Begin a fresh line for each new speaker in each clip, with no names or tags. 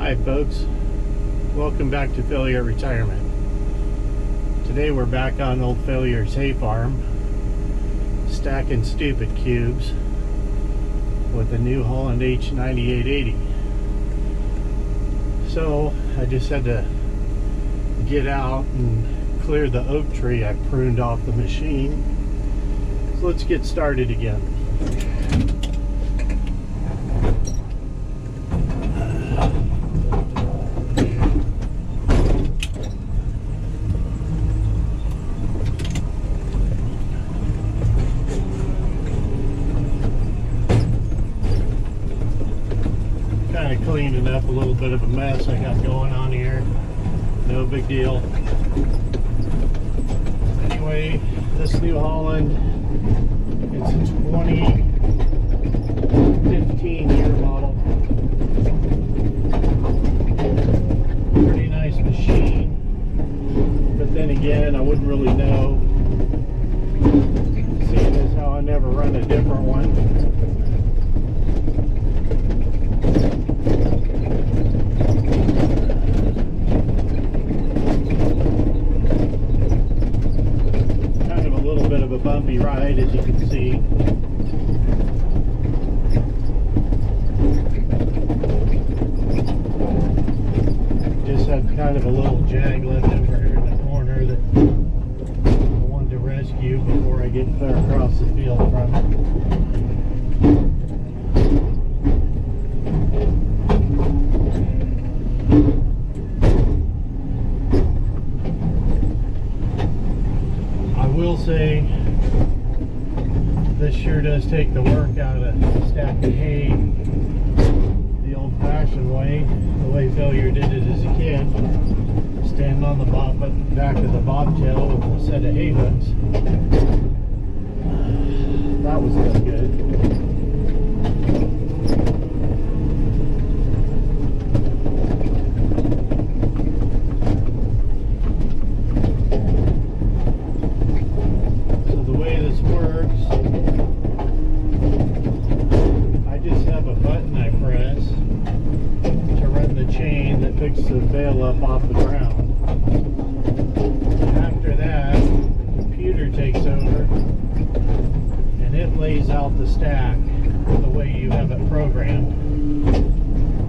Hi folks, welcome back to Failure Retirement. Today we're back on Old Failure's hay farm, stacking stupid cubes with the new Holland H9880. So I just had to get out and clear the oak tree I pruned off the machine. So let's get started again. Kind of cleaning up a little bit of a mess I got going on here. No big deal. Anyway, this New Holland, it's a 2015 year model. Pretty nice machine, but then again, I wouldn't really know, seeing as how I never run a different one. Bumpy ride, as you can see. Just had kind of a little jag left over here in the corner that I wanted to rescue before I get clear across the field from it. I will say, this sure does take the work out of stacking hay the old-fashioned way, the way Failure did it as a kid, standing on the back of the bobtail with a set of hay hooks. That was no good. Picks the bale up off the ground. After that, the computer takes over and it lays out the stack the way you have it programmed.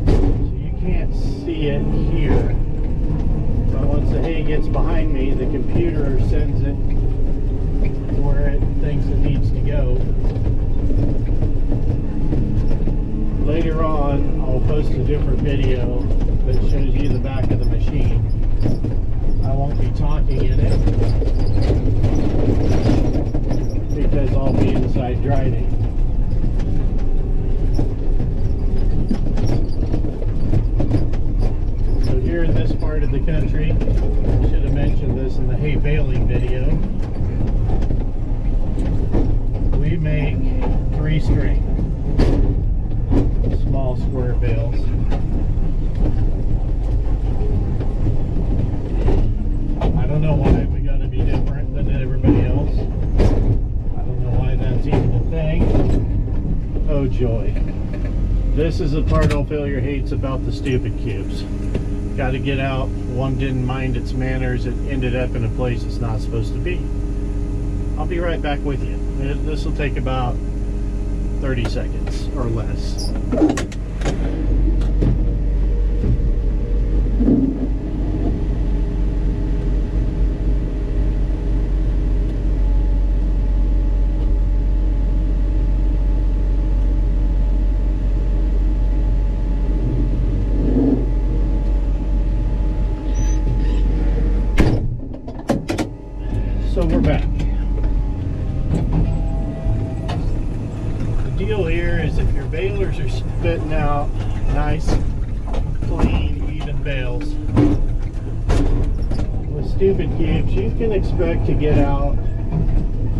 So you can't see it here, but once the hay gets behind me, the computer sends it where it thinks it needs to go. Later on, I'll post a different video that shows you the back of the machine. I won't be talking in it because I'll be inside driving. So here in this part of the country, I should have mentioned this in the hay baling video, we make 3-string small square bales. I don't know why we got to be different than everybody else. I don't know why that's even a thing. Oh joy. This is the part Old Failure hates about the stupid cubes. Got to get out. One didn't mind its manners. It ended up in a place it's not supposed to be. I'll be right back with you. This will take about 30 seconds or less. So we're back. The deal here is if your balers are spitting out nice, clean, even bales, with stupid cubes, you can expect to get out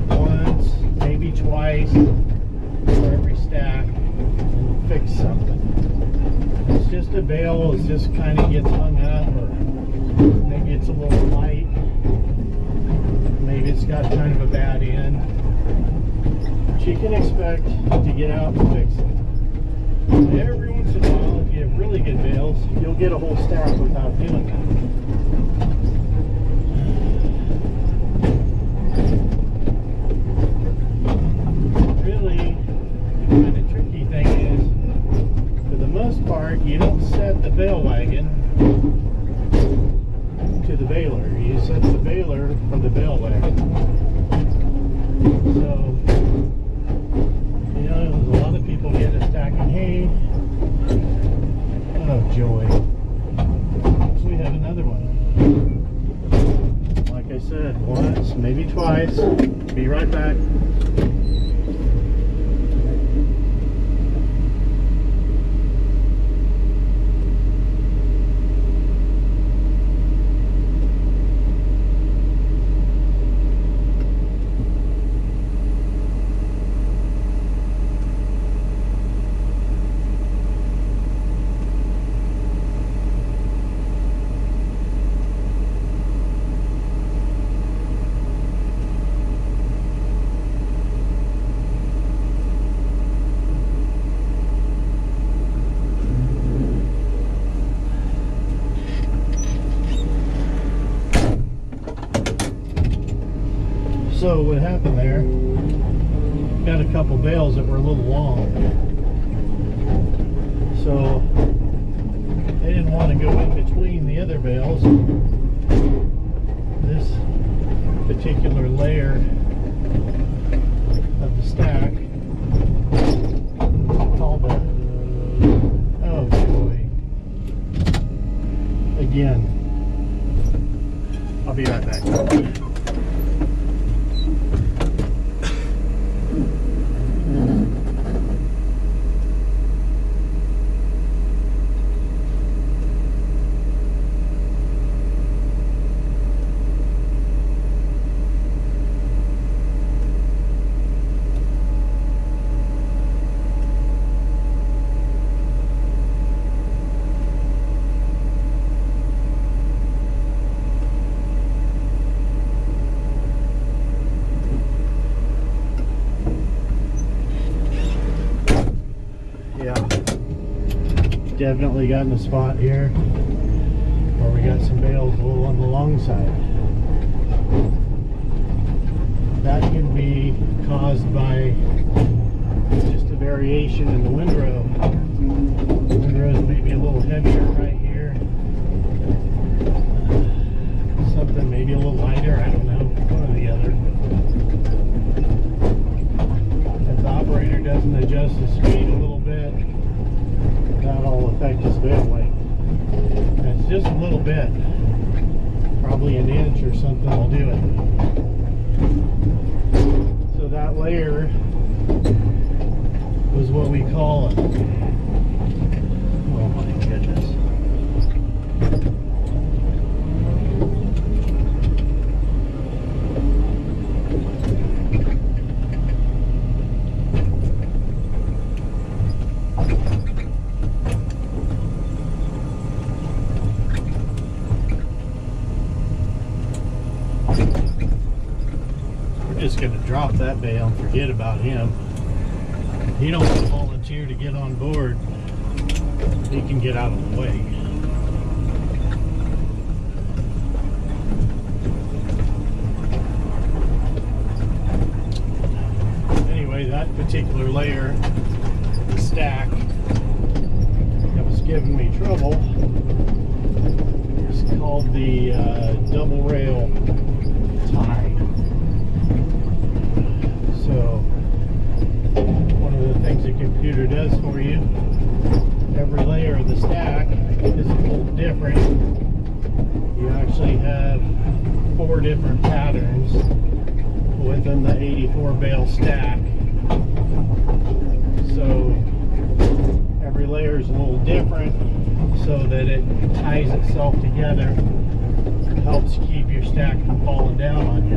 once, maybe twice for every stack and fix something. It's just a bale, it just kind of gets hung up, or maybe it's a little light. Maybe it's got kind of a bad end. But you can expect to get out and fix it. Every once in a while, if you give really good bales, you'll get a whole stack without doing that. Really, the kind of tricky thing is, for the most part, you don't set the bale wagon to the baler. You set the baler from the bale wagon. So, you know, a lot of people get a stack of hay. Oh, joy. So we have another one. Like I said, once, maybe twice. Be right back. So what happened there, got a couple bales that were a little long. So they didn't want to go in between the other bales. This particular layer of the stack, called the, oh joy, again. I'll be right back. Definitely got in a spot here where we got some bales a little on the long side. That can be caused by just a variation in the windrow. The windrows may be a little heavier right here. Something maybe a little lighter, I don't know, one or the other. If the operator doesn't adjust the speed a little bit, that'll affect his bale weight. And it's just a little bit, probably an inch or something will do it. So that layer was what we call a, oh my goodness. Just going to drop that bale and forget about him. If he don't volunteer to get on board, he can get out of the way. Anyway, that particular layer, the stack, that was giving me trouble is called the double rail tie. So, one of the things the computer does for you, every layer of the stack is a little different. You actually have 4 different patterns within the 84 bale stack. So, every layer is a little different so that it ties itself together. It helps keep your stack from falling down on you.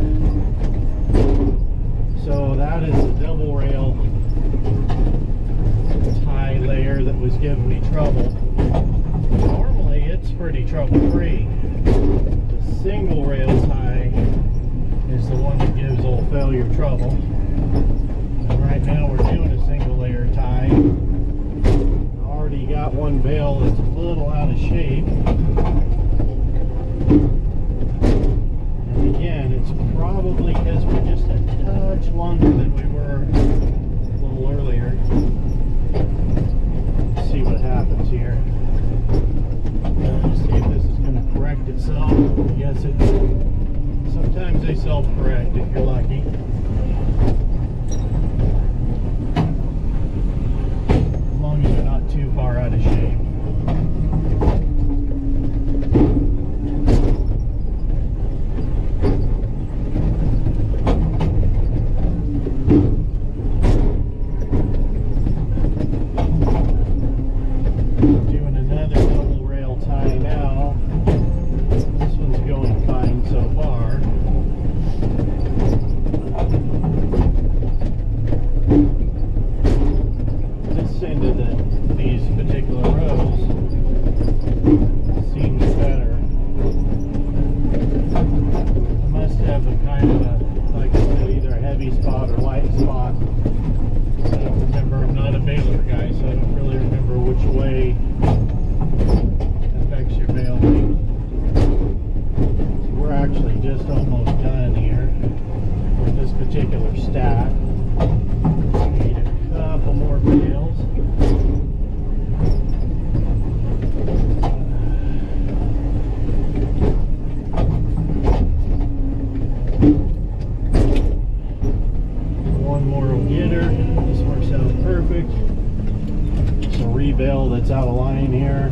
So that is the double rail tie layer that was giving me trouble. Normally it's pretty trouble-free. The single rail tie is the one that gives old failure trouble. And right now we're doing a single layer tie. I already got got one bale that's a little out of shape. And again, it's probably because we're just a touch longer than we were a little earlier. Let's see what happens here. Let's see if this is going to correct itself. Yes, it will. Sometimes they self-correct if you're lucky. As long as you're not too far out of shape. Doing another double rail tie now. This one's going fine so far. This end of these particular rows seems better. I must have a kind of a, like I said, either a heavy spot or light spot. I don't remember, I'm not a baler guy, so I don't really remember which way affects your bale length. So we're actually just almost done here with this particular stack. Need a couple more bales. One more will get her. This works out perfect. It's a rebale that's out of line here.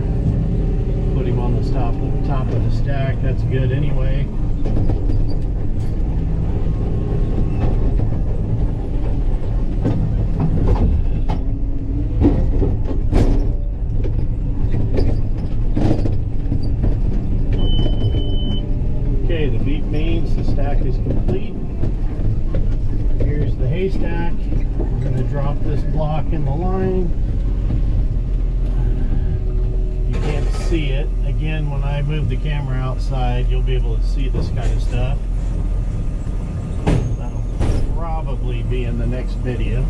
Put him on the top of the stack. That's good anyway. Okay, the beef means the stack is complete. Here's the haystack. We're going to drop this block in the line. You can't see it. Again, when I move the camera outside, you'll be able to see this kind of stuff. That'll probably be in the next video.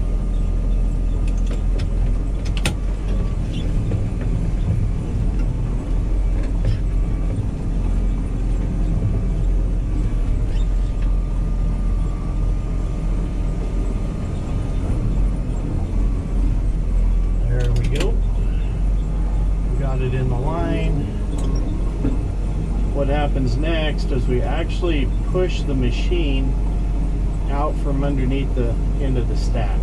It in the line. What happens next is we actually push the machine out from underneath the end of the stack.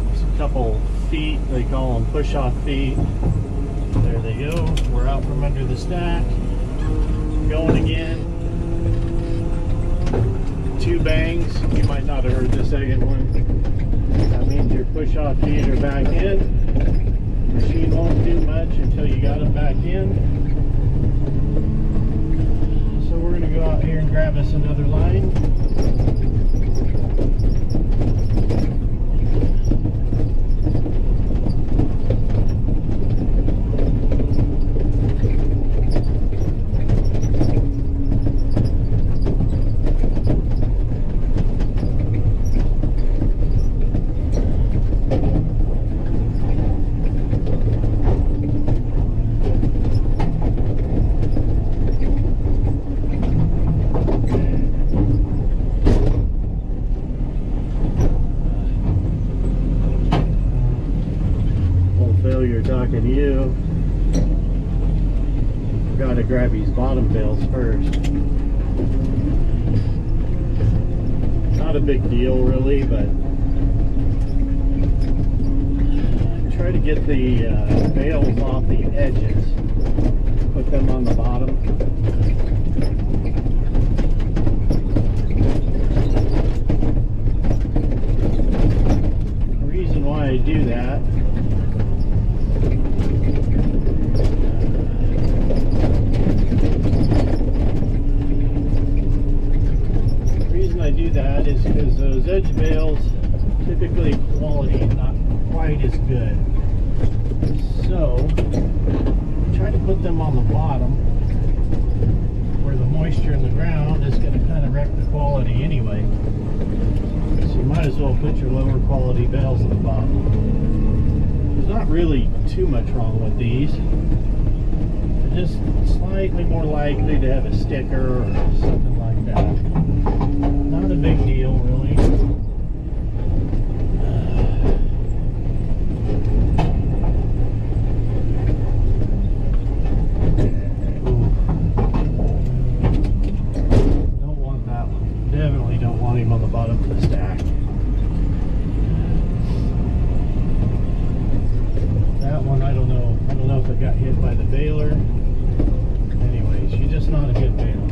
There's a couple feet, they call them push-off feet. There they go. We're out from under the stack. Going again. 2 bangs. You might not have heard the second one. That means your push-off feet are back in. Machine won't do much until you got them back in. So we're going to go out here and grab us another line. Talking to you, got to grab these bottom bales first. Not a big deal really, but try to get the bales off the edges, put them on the bottom. The reason why I do that is because those edge bales, typically quality is not quite as good. So try to put them on the bottom where the moisture in the ground is going to kind of wreck the quality anyway. So you might as well put your lower quality bales at the bottom. There's not really too much wrong with these. They're just slightly more likely to have a sticker or something like that. Not a big deal, really. Don't want that one. Definitely don't want him on the bottom of the stack. That one, I don't know. I don't know if it got hit by the baler. Anyway, she's just not a good baler.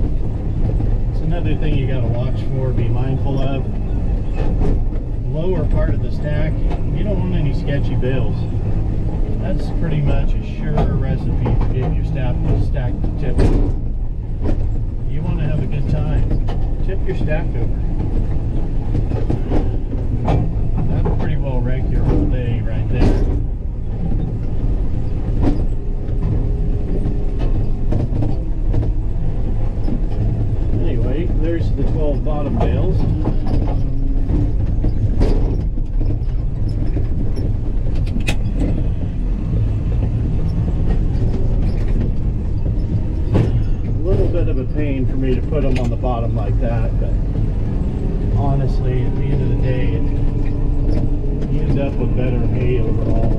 It's another thing you got to watch for, be mindful of. Lower part of the stack, you don't want any sketchy bales. That's pretty much a sure recipe for getting your stack to tip. You want to have a good time, tip your stack over. That'll pretty well wreck your whole day right there. Anyway, there's the 12 bottom bales. Of a pain for me to put them on the bottom like that, but honestly, at the end of the day, you end up with better hay overall.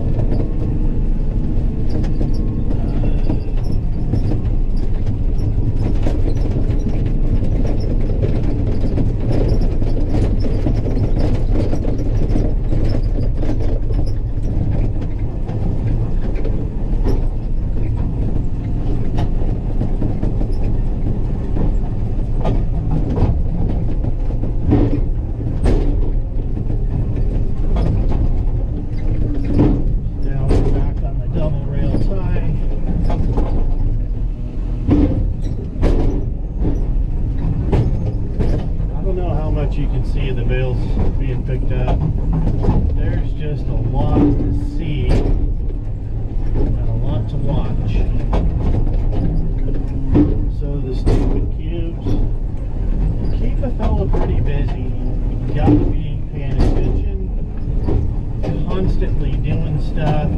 You can see the bales being picked up. There's just a lot to see and a lot to watch. So the stupid cubes keep a fella pretty busy. You got to be paying attention, constantly doing stuff.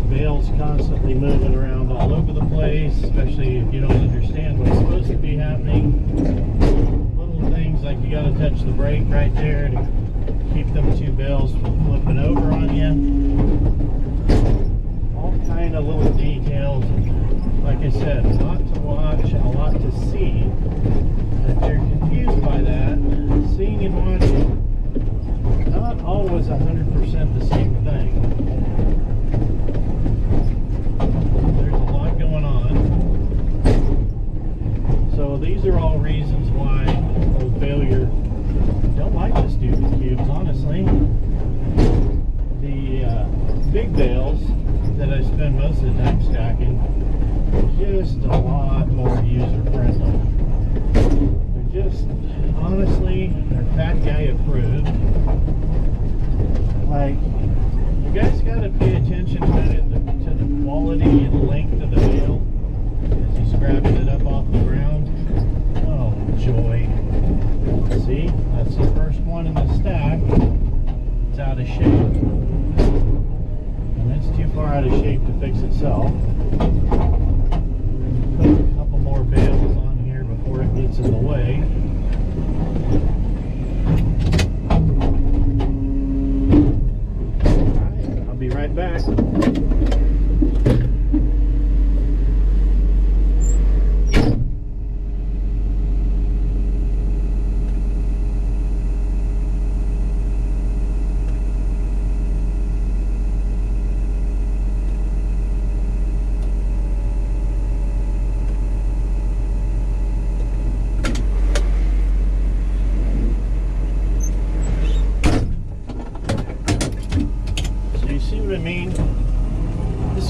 Bales constantly moving around all over the place, especially if you don't understand what's supposed to be happening. Things like you got to touch the brake right there to keep them two bales from flipping over on you. All kind of little details. Like I said, a lot to watch and a lot to see. And if you're confused by that, seeing and watching, not always 100% the same thing. There's a lot going on. So these are all reasons why failure don't like the stupid cubes, honestly. The big bales that I spend most of the time stacking are just a lot more user friendly. They're just, honestly, they're fat guy approved. Like, you guys got to pay attention to the quality and length of the bale as he's scrapping it up off the ground. Oh, joy. See, that's the first one in the stack. It's out of shape. And it's too far out of shape to fix itself. Put a couple more bales on here before it gets in the way. Alright, I'll be right back.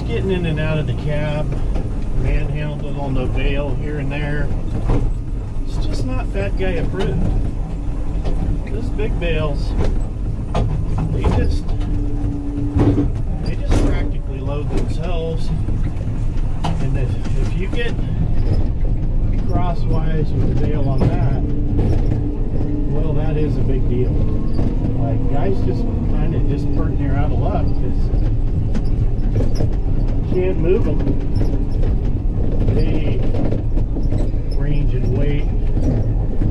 Getting in and out of the cab, manhandling on the bale here and there. It's just not fat guy approved. Those big bales, they just practically load themselves. And if you get crosswise with the bale on that, well, that is a big deal. Like, guys just kind of just you're out of luck, because can't move them. They range in weight,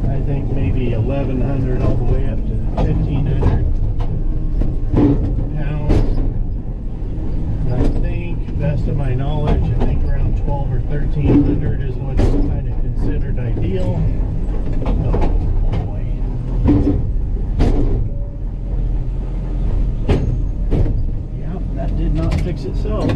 I think maybe 1,100 all the way up to 1,500 pounds. And I think, best of my knowledge, I think around 12 or 1,300 is what's kind of considered ideal. Oh boy. Yeah, that did not fix itself.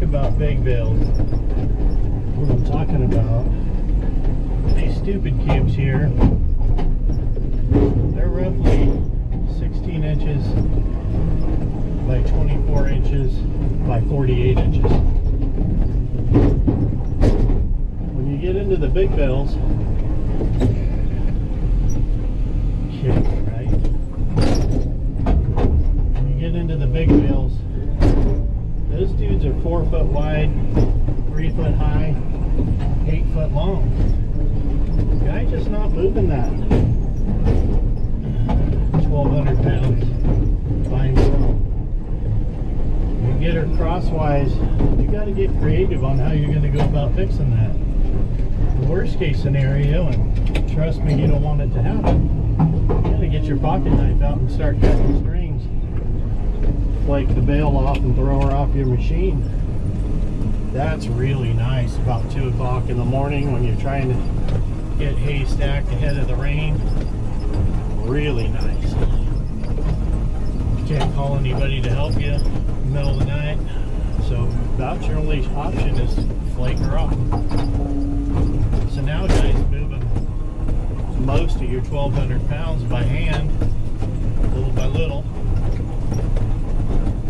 About big bales, what I'm talking about, these stupid cubes here, they're roughly 16 inches by 24 inches by 48 inches. When you get into the big bales, right? When you get into the big bales, those dudes are 4 foot wide, 3 foot high, 8 foot long. The guy just not moving that 1,200 pounds by himself. You get her crosswise, you got to get creative on how you're going to go about fixing that. The worst case scenario, and trust me, you don't want it to happen, you got to get your pocket knife out and start cutting strings. Flake the bale off and throw her off your machine. That's really nice about 2 o'clock in the morning when you're trying to get hay stacked ahead of the rain. Really nice. You can't call anybody to help you in the middle of the night, so about your only option is to flake her off. So now guys, moving most of your 1,200 pounds by hand, little by little.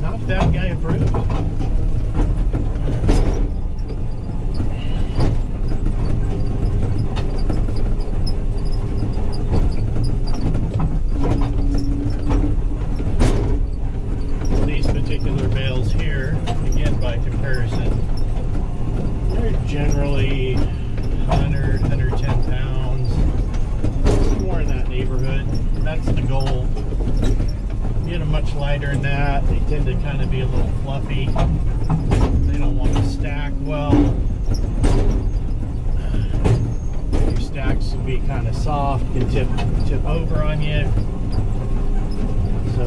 Not that guy approved. These particular bales here, again by comparison, they're generally 100, 110 pounds, somewhere in that neighborhood. That's the goal. Get them much lighter than that, they tend to kind of be a little fluffy. They don't want to stack well. Your stacks will be kind of soft, can tip over on you. So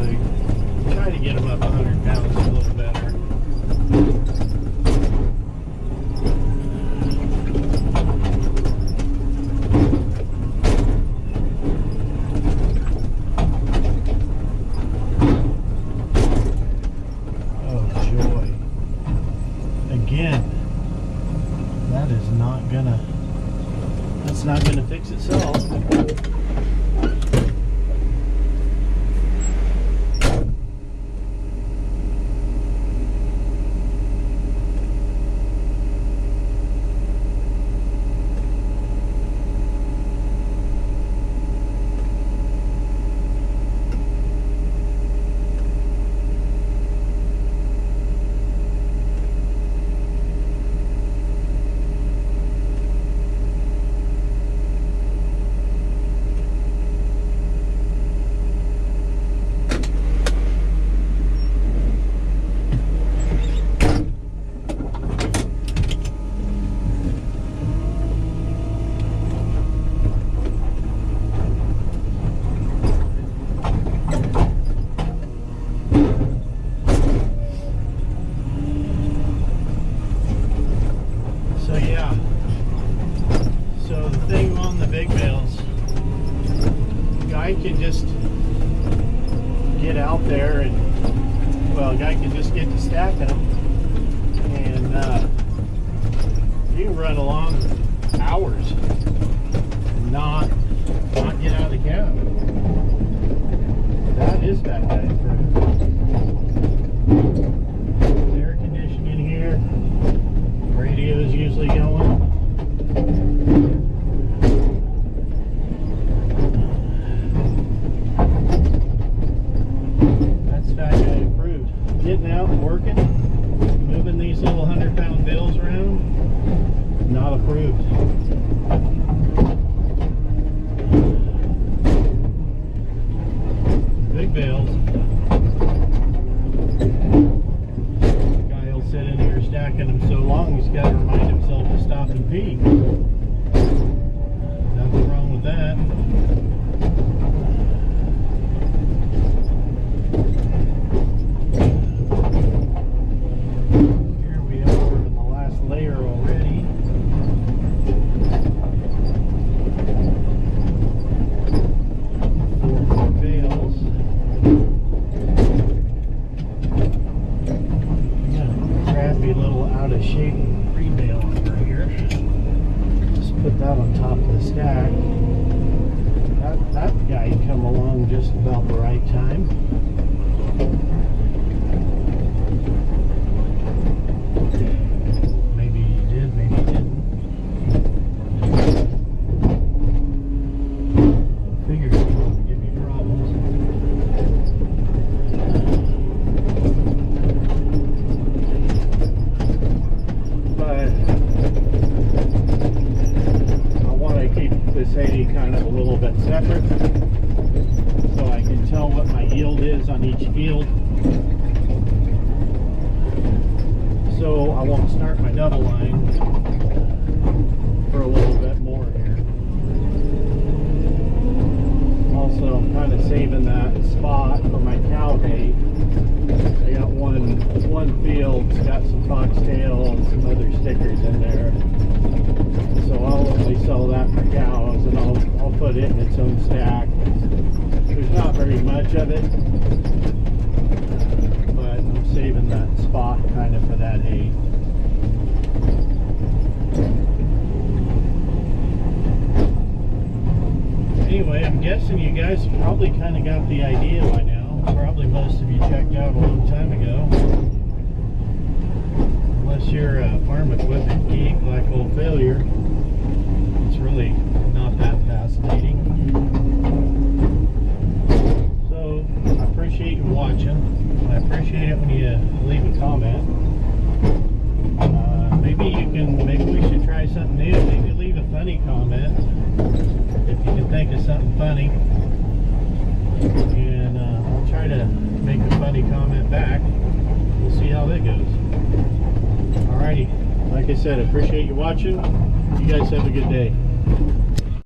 try to get them up 100 pounds a little better. That's not gonna fix itself. Can just get out there and, well, a guy can just get to stacking them, and you can run along hours and not get out of the cab. That is that guy approved. Air conditioning here. working, moving these little 100-pound bales around, not approved. Big bales. The guy will sit in here stacking them so long he's got to remind himself to stop and pee. Nothing wrong with that. Here we are in the last layer already. Four more bales. Crappy little out of shape bale over here. Just put that on top of the stack. That guy come along just about the right time. Maybe he did, maybe he didn't. Figured he wouldn't give me problems. This hay kind of a little bit separate so I can tell what my yield is on each field, so I won't start my double line for a little bit more here. Also, I'm kind of saving that spot for my cow hay. I got one field's got some foxtail and some other stickers in there. So I'll only sell that for cows, and I'll put it in its own stack. There's not very much of it, but I'm saving that spot kind of for that hay. Anyway, I'm guessing you guys probably kind of got the idea by now. Probably most of you checked out a long time ago. Unless you're a farm equipment geek like Old Failure. It's really not that fascinating. So I appreciate you watching. I appreciate it when you leave a comment. Maybe we should try something new. Maybe leave a funny comment if you can think of something funny, and I'll try to make a funny comment back. We'll see how that goes. Alrighty, like I said, I appreciate you watching. You guys have a good day.